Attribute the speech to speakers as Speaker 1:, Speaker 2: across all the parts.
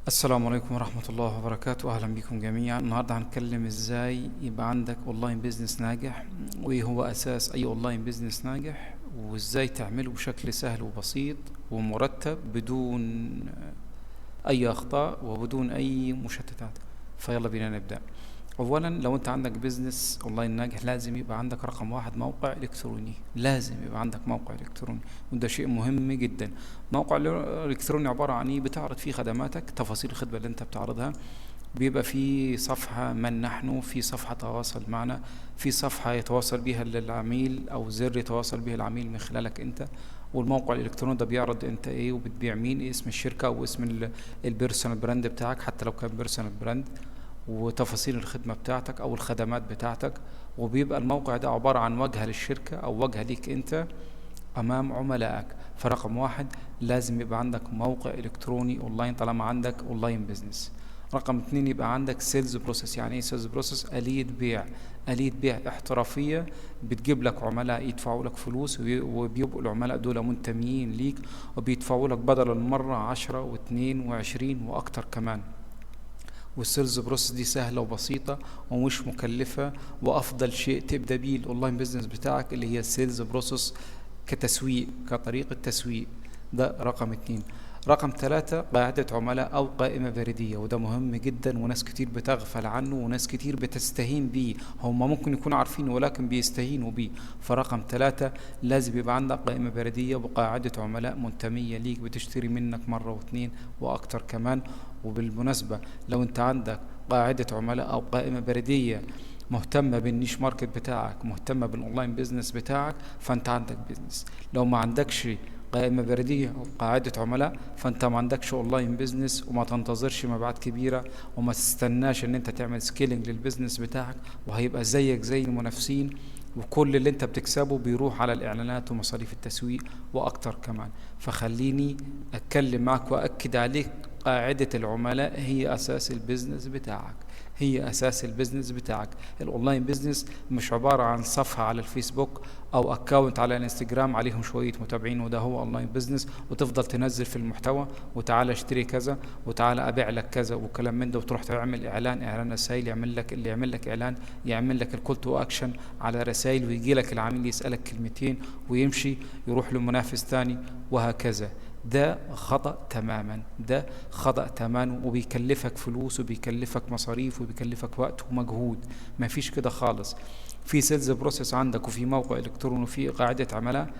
Speaker 1: السلام عليكم ورحمة الله وبركاته. أهلا بكم جميعا. النهاردة هنتكلم إزاي يبقى عندك أونلاين بيزنس ناجح، وإيه هو أساس أي أونلاين بيزنس ناجح، وإزاي تعمله بشكل سهل وبسيط ومرتب بدون أي أخطاء وبدون أي مشتتات. فيلا بينا نبدأ. أولا، لو أنت عندك بيزنس أونلاين ناجح لازم يبقى عندك رقم واحد موقع إلكتروني. لازم يبقى عندك موقع إلكتروني، وده شيء مهم جدا. موقع الإلكتروني عبارة عن إيه؟ بتعرض فيه خدماتك، تفاصيل الخدمة اللي أنت بتعرضها. بيبقى في صفحة من نحن، في صفحة تواصل معنا، في صفحة يتواصل بها العميل أو زر يتواصل به العميل من خلالك أنت. والموقع الإلكتروني ده بيعرض أنت إيه وبتبيع مين، إيه اسم الشركة أو اسم البيرسونال براند بتاعك، حتى لو كان بيرسونال براند، وتفاصيل الخدمة بتاعتك أو الخدمات بتاعتك. وبيبقى الموقع ده عبارة عن واجهة للشركة أو واجهة ليك أنت أمام عملائك. فرقم واحد، لازم يبقى عندك موقع إلكتروني أونلاين طالما عندك أونلاين بيزنس. رقم اتنين، يبقى عندك سيلز بروسيس. يعني ايه سيلز بروسيس؟ آلية بيع. آلية بيع احترافية بتجيب لك عملاء يدفعوا لك فلوس، وبيبقوا العملاء دول منتميين ليك، وبيدفعوا لك بدل المرة 10 و2 و20 وأكتر كمان. والسيلز بروسس دي سهلة وبسيطة ومش مكلفة، وأفضل شيء تبدأ بيه الأونلاين بيزنس بتاعك اللي هي السيلز بروسس كتسويق، كطريقة تسويق. ده رقم اتنين. رقم ثلاثة، قاعدة عملاء أو قائمة بريدية، وده مهم جدا وناس كتير بتغفل عنه وناس كتير بتستهين بيه. هم ممكن يكونوا عارفينه ولكن بيستهينوا بيه. فرقم ثلاثة، لازم يبقى عندك قائمة بريدية وقاعدة عملاء منتمية ليك بتشتري منك مرة واثنين وأكتر كمان. وبالمناسبة، لو أنت عندك قاعدة عملاء أو قائمة بريدية مهتمة بالنيش ماركت بتاعك، مهتمة بالأونلاين بيزنس بتاعك، فأنت عندك بيزنس. لو ما عندكش قائمة بردية أو قاعدة عملاء، فأنت ما عندكش أونلاين بيزنس، وما تنتظرش مبيعات كبيرة، وما تستناش إن أنت تعمل سكيلينج للبيزنس بتاعك، وهيبقى زيك زي المنافسين، وكل اللي أنت بتكسبه بيروح على الإعلانات ومصاريف التسويق وأكتر كمان. فخليني أتكلم معك وأكد عليك، قاعدة العملاء هي أساس البيزنس بتاعك. هي أساس البيزنس بتاعك. الأونلاين بيزنس مش عبارة عن صفحة على الفيسبوك أو أكاونت على الانستجرام عليهم شوية متابعين وده هو أونلاين بيزنس، وتفضل تنزل في المحتوى وتعالى اشتري كذا وتعالى أبيع لك كذا وكلام من ده، وتروح تعمل إعلان رسائل، يعمل لك اللي يعمل لك إعلان، يعمل لك الكول تو أكشن على رسائل، ويجي لك العميل يسألك كلمتين ويمشي يروح لمنافس ثاني وهكذا. ده خطأ تماما، ده خطأ تماما، وبيكلفك فلوس وبيكلفك مصاريف وبيكلفك وقت ومجهود. ما فيش كده خالص. في سيلز بروسيس عندك، وفي موقع الكتروني، وفي قاعدة عملاء،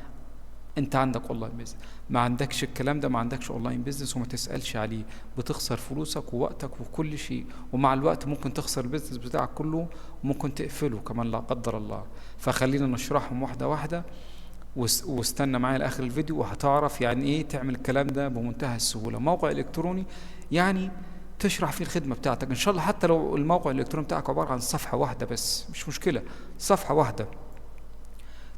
Speaker 1: انت عندك اونلاين بيزنس. ما عندكش الكلام ده، ما عندكش اونلاين بيزنس وما تسألش عليه، بتخسر فلوسك ووقتك وكل شيء، ومع الوقت ممكن تخسر البيزنس بتاعك كله، وممكن تقفله كمان لا قدر الله. فخلينا نشرحهم واحدة واحدة، واستنى معايا لاخر الفيديو وهتعرف يعني ايه تعمل الكلام ده بمنتهى السهوله. موقع الكتروني يعني تشرح فيه الخدمه بتاعتك ان شاء الله، حتى لو الموقع الالكتروني بتاعك عباره عن صفحه واحده بس مش مشكله، صفحه واحده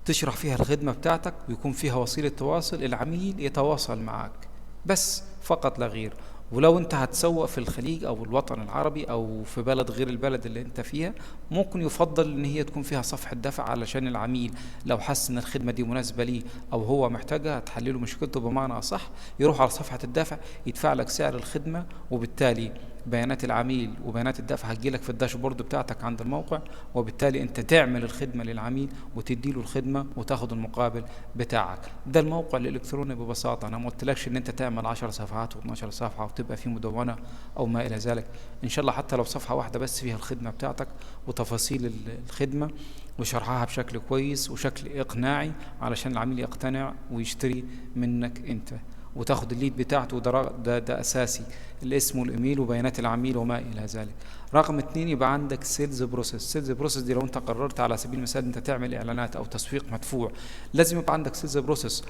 Speaker 1: تشرح فيها الخدمه بتاعتك، ويكون فيها وسيله تواصل، العميل يتواصل معك بس فقط لا غير. ولو انت هتسوق في الخليج او الوطن العربي او في بلد غير البلد اللي انت فيها، ممكن يفضل ان هي تكون فيها صفحة دفع، علشان العميل لو حس ان الخدمة دي مناسبة ليه او هو محتاجها هتحلله مشكلته بمعنى اصح، يروح على صفحة الدفع يدفع لك سعر الخدمة، وبالتالي بيانات العميل وبيانات الدفع هتجيلك في الداشبورد بتاعتك عند الموقع، وبالتالي انت تعمل الخدمة للعميل وتدي له الخدمة وتاخد المقابل بتاعك. ده الموقع الالكتروني ببساطة. انا ما قلتلكش ان انت تعمل 10 صفحات و12 صفحة وتبقى في مدونة او ما الى ذلك. ان شاء الله حتى لو صفحة واحدة بس فيها الخدمة بتاعتك وتفاصيل الخدمة وشرحها بشكل كويس وشكل اقناعي، علشان العميل يقتنع ويشتري منك انت، وتاخد الليد بتاعته. ده اساسي، الاسم والايميل وبيانات العميل وما الى ذلك. رقم اتنين، يبقى عندك سيلز بروسيس. سيلز بروسيس دي لو انت قررت على سبيل المثال انت تعمل اعلانات او تسويق مدفوع، لازم يبقى عندك سيلز بروسيس.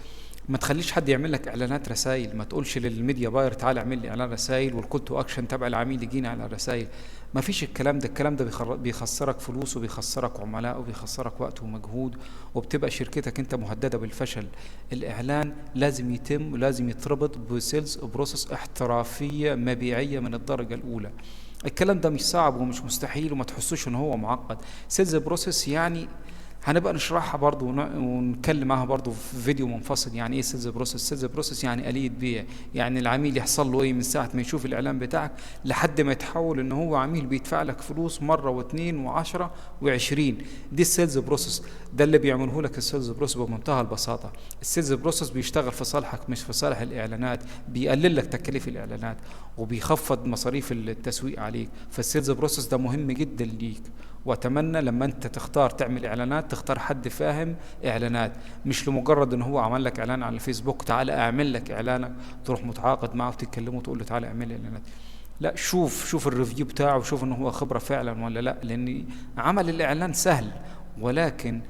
Speaker 1: ما تخليش حد يعمل لك اعلانات رسائل، ما تقولش للميديا باير تعالى اعمل لي اعلان رسائل والكول تو اكشن تبع العميل يجينا على الرسائل. ما فيش الكلام ده. الكلام ده بيخسرك فلوس وبيخسرك عملاء وبيخسرك وقت ومجهود، وبتبقى شركتك انت مهددة بالفشل. الاعلان لازم يتم ولازم يتربط بسيلز بروسيس احترافية مبيعية من الدرجة الاولى. الكلام ده مش صعب ومش مستحيل، وما تحسوش ان هو معقد. سيلز بروسيس يعني هنبقى نشرحها برضو ونتكلم معاها برضو في فيديو منفصل. يعني ايه سيلز بروسيس؟ سيلز بروسيس يعني آلية بيع. يعني العميل يحصل له ايه من ساعة ما يشوف الاعلان بتاعك لحد ما يتحول ان هو عميل بيدفع لك فلوس مرة واثنين وعشرة وعشرين. دي السيلز بروسيس، ده اللي بيعمله لك السيلز بروسيس بمنتهى البساطة. السيلز بروسيس بيشتغل في صالحك مش في صالح الاعلانات، بيقلل لك تكاليف الاعلانات وبيخفض مصاريف التسويق عليك. فالسيلز بروسيس ده مهم جدا ليك، واتمنى لما انت تختار تعمل اعلانات تختار حد فاهم اعلانات، مش لمجرد ان هو عمل لك اعلان على الفيسبوك تعالى اعمل لك اعلانك تروح متعاقد معه وتتكلمه وتقول له تعالى اعمل لي اعلانات. لا، شوف الريفيو بتاعه وشوف ان هو خبرة فعلا ولا لا، لان عمل الاعلان سهل، ولكن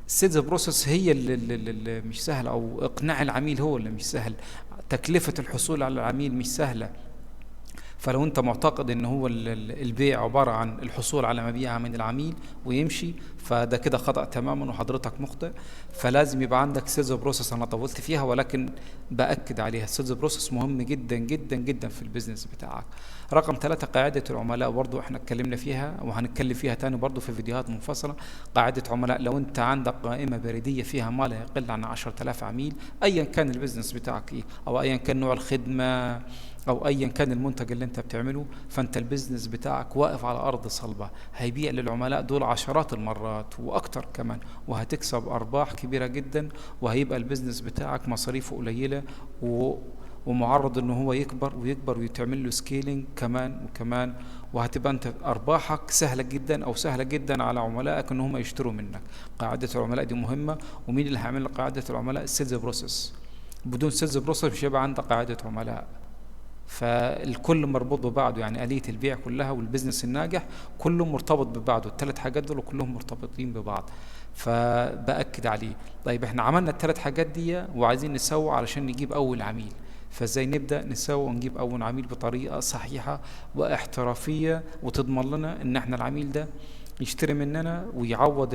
Speaker 1: السيلز بروسيس هي اللي مش سهل، او اقناع العميل هو اللي مش سهل، تكلفة الحصول على العميل مش سهلة. فلو انت معتقد ان هو البيع عبارة عن الحصول على مبيعة من العميل ويمشي، فده كده خطأ تماما وحضرتك مخطئ. فلازم يبقى عندك سيلز بروسيس. انا طولت فيها ولكن بأكد عليها، السيلز بروسيس مهم جدا جدا جدا في البيزنس بتاعك. رقم 3 قاعدة العملاء، برضو احنا اتكلمنا فيها وهنتكلم فيها تاني برضو في فيديوهات منفصلة. قاعدة عملاء، لو انت عندك قائمة بريدية فيها ما لا يقل عن 10,000 عميل، ايا كان البيزنس بتاعك ايه، او ايا كان نوع الخدمة، او ايا كان المنتج اللي انت بتعمله، فانت البيزنس بتاعك واقف على ارض صلبة، هيبيع للعملاء دول عشرات المرات واكتر كمان، وهتكسب ارباح كبيرة جدا، وهيبقى البيزنس بتاعك مصاريفه قليلة ومعرض ان هو يكبر ويكبر ويتعمل له سكيلينج كمان وكمان، وهتبقى انت ارباحك سهله جدا او سهله جدا على عملائك ان هم يشتروا منك. قاعده العملاء دي مهمه. ومين اللي هيعمل لك قاعده العملاء؟ السيلز بروسيس. بدون سيلز بروسيس مش هيبقى عندك قاعده عملاء. فالكل مربوط ببعضه، يعني آلية البيع كلها والبزنس الناجح كله مرتبط ببعضه، الثلاث حاجات دول كلهم مرتبطين ببعض، فبأكد عليه. طيب احنا عملنا الثلاث حاجات دي وعايزين نسوي علشان نجيب أول عميل، فازاي نبدأ نسوي ونجيب أول عميل بطريقة صحيحة واحترافية وتضمن لنا ان احنا العميل ده يشتري مننا ويعوض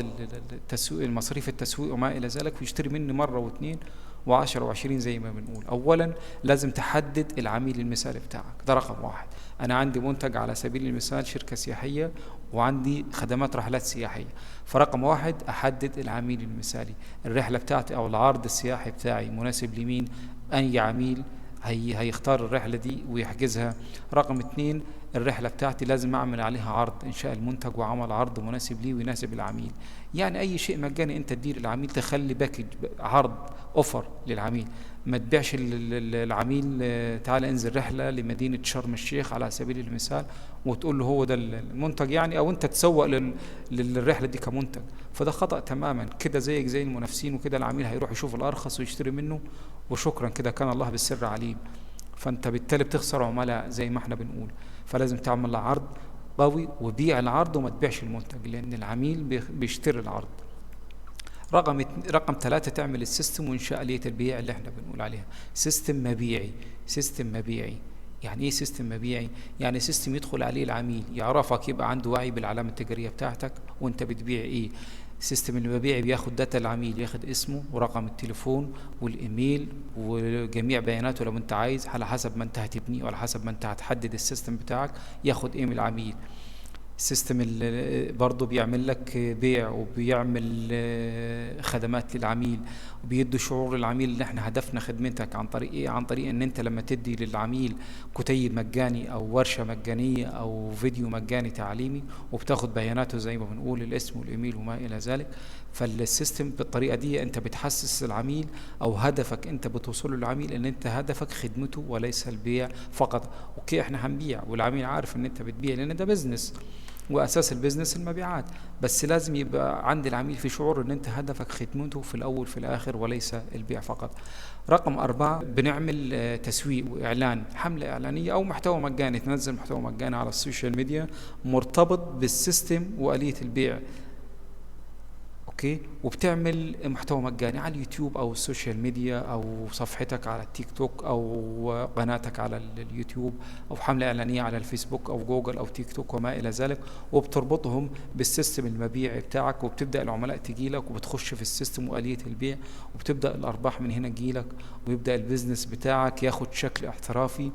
Speaker 1: التسويق، المصاريف التسويق وما إلى ذلك، ويشتري مني مرة واثنين وعشرة وعشرين زي ما بنقول. أولا لازم تحدد العميل المثالي بتاعك، ده رقم واحد. أنا عندي منتج على سبيل المثال شركة سياحية وعندي خدمات رحلات سياحية، فرقم واحد أحدد العميل المثالي. الرحلة بتاعتي أو العرض السياحي بتاعي مناسب لمين؟ أي عميل هيختار الرحلة دي ويحجزها. رقم اتنين، الرحلة بتاعتي لازم أعمل عليها عرض، إنشاء المنتج وعمل عرض مناسب ليه ويناسب العميل. يعني أي شيء مجاني أنت تدير العميل، تخلي باكج عرض أوفر للعميل. ما تبيعش العميل تعال انزل رحلة لمدينة شرم الشيخ على سبيل المثال وتقول له هو ده المنتج، يعني أو أنت تسوق للرحلة دي كمنتج، فده خطأ تماما. كده زيك زي المنافسين، وكده العميل هيروح يشوف الأرخص ويشتري منه وشكرا، كده كان الله بالسر عليم. فأنت بالتالي بتخسر عملاء زي ما احنا بنقول. فلازم تعمل عرض قوي وبيع العرض وما تبيعش المنتج، لأن العميل بيشتري العرض. رقم 3 تعمل السيستم وإنشاء آلية البيع اللي احنا بنقول عليها. سيستم مبيعي. سيستم مبيعي يعني ايه سيستم مبيعي؟ يعني سيستم يدخل عليه العميل يعرفك، يبقى عنده وعي بالعلامة التجارية بتاعتك وانت بتبيع ايه. السيستم المبيعي بياخد داتا العميل، ياخد اسمه ورقم التليفون والايميل وجميع بياناته لو انت عايز، على حسب ما انت هتبنيه وعلى حسب ما انت هتحدد السيستم بتاعك ياخد ايه من العميل. السيستم اللي برضه بيعمل لك بيع وبيعمل خدمات للعميل وبيدي شعور للعميل ان احنا هدفنا خدمتك عن طريق ايه؟ عن طريق ان انت لما تدي للعميل كتيب مجاني او ورشة مجانية او فيديو مجاني تعليمي وبتاخد بياناته زي ما بنقول الاسم والايميل وما الى ذلك. فالسيستم بالطريقة دي انت بتحسس العميل او هدفك انت بتوصله للعميل ان انت هدفك خدمته وليس البيع فقط. اوكي احنا هنبيع والعميل عارف ان انت بتبيع لان ده بزنس واساس البيزنس المبيعات، بس لازم يبقى عند العميل في شعور ان انت هدفك خدمته في الاول في الاخر وليس البيع فقط. رقم 4 بنعمل تسويق واعلان، حملة اعلانية او محتوى مجاني، تنزل محتوى مجاني على السوشيال ميديا مرتبط بالسيستم وآلية البيع. اوكي، وبتعمل محتوى مجاني على اليوتيوب او السوشيال ميديا او صفحتك على التيك توك او قناتك على اليوتيوب او حملة اعلانية على الفيسبوك او جوجل او تيك توك وما الى ذلك، وبتربطهم بالسيستم المبيعي بتاعك، وبتبدأ العملاء تجيلك وبتخش في السيستم وآلية البيع، وبتبدأ الارباح من هنا تجيلك، ويبدأ البيزنس بتاعك ياخد شكل احترافي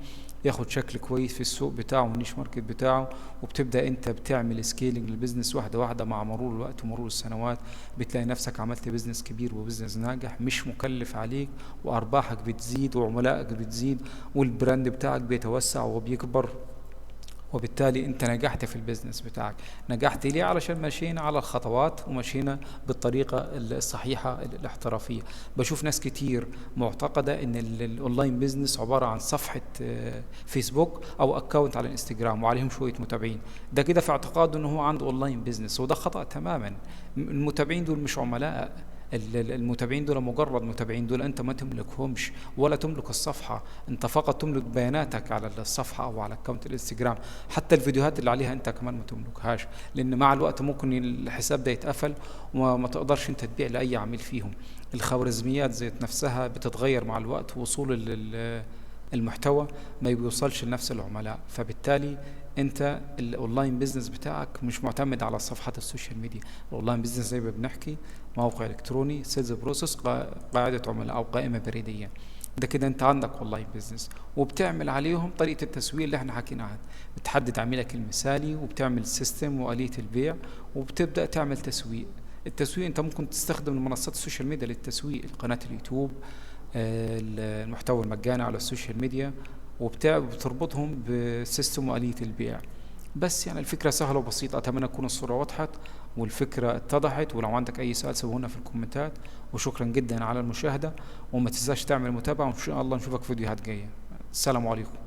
Speaker 1: ياخد شكل كويس في السوق بتاعه والنيش ماركت بتاعه، وبتبدأ انت بتعمل سكيلينج للبيزنس واحدة واحدة مع مرور الوقت ومرور السنوات. بتلاقي نفسك عملت بيزنس كبير وبيزنس ناجح مش مكلف عليك، وارباحك بتزيد وعملائك بتزيد والبراند بتاعك بيتوسع وبيكبر. وبالتالي انت نجحت في البيزنس بتاعك. نجحت ليه؟ علشان ماشيين على الخطوات وماشيين بالطريقة الصحيحة الاحترافية. بشوف ناس كتير معتقدة ان الاونلاين بيزنس عبارة عن صفحة فيسبوك او اكاونت على الانستجرام وعليهم شوية متابعين، ده كده في اعتقاده انه هو عنده اونلاين بيزنس، وده خطأ تماما. المتابعين دول مش عملاء. المتابعين دول مجرد متابعين، دول انت ما تملكهمش ولا تملك الصفحة، انت فقط تملك بياناتك على الصفحة او على اكونت الانستجرام. حتى الفيديوهات اللي عليها انت كمان ما تملكهاش، لان مع الوقت ممكن الحساب ده يتقفل وما تقدرش انت تبيع لاي عميل فيهم. الخوارزميات ذات نفسها بتتغير مع الوقت، وصول المحتوى ما بيوصلش لنفس العملاء. فبالتالي انت الاونلاين بيزنس بتاعك مش معتمد على صفحات السوشيال ميديا. الاونلاين بيزنس زي ما بنحكي موقع الكتروني، سيلز بروسيس، قاعدة عملاء او قائمة بريدية. ده كده انت عندك اونلاين بيزنس، وبتعمل عليهم طريقة التسويق اللي احنا حكينا عنها. بتحدد عميلك المثالي وبتعمل سيستم وآلية البيع، وبتبدأ تعمل تسويق. التسويق انت ممكن تستخدم المنصات السوشيال ميديا للتسويق، قناة اليوتيوب، المحتوى المجاني على السوشيال ميديا، وبتربطهم بسيستم وآلية البيع. بس يعني الفكرة سهلة وبسيطة. أتمنى تكون الصورة وضحت والفكرة اتضحت. ولو عندك أي سؤال سيبونا في الكومنتات. وشكرا جدا على المشاهدة، وما تنساش تعمل متابعة، وإن شاء الله نشوفك في فيديوهات جاية. السلام عليكم.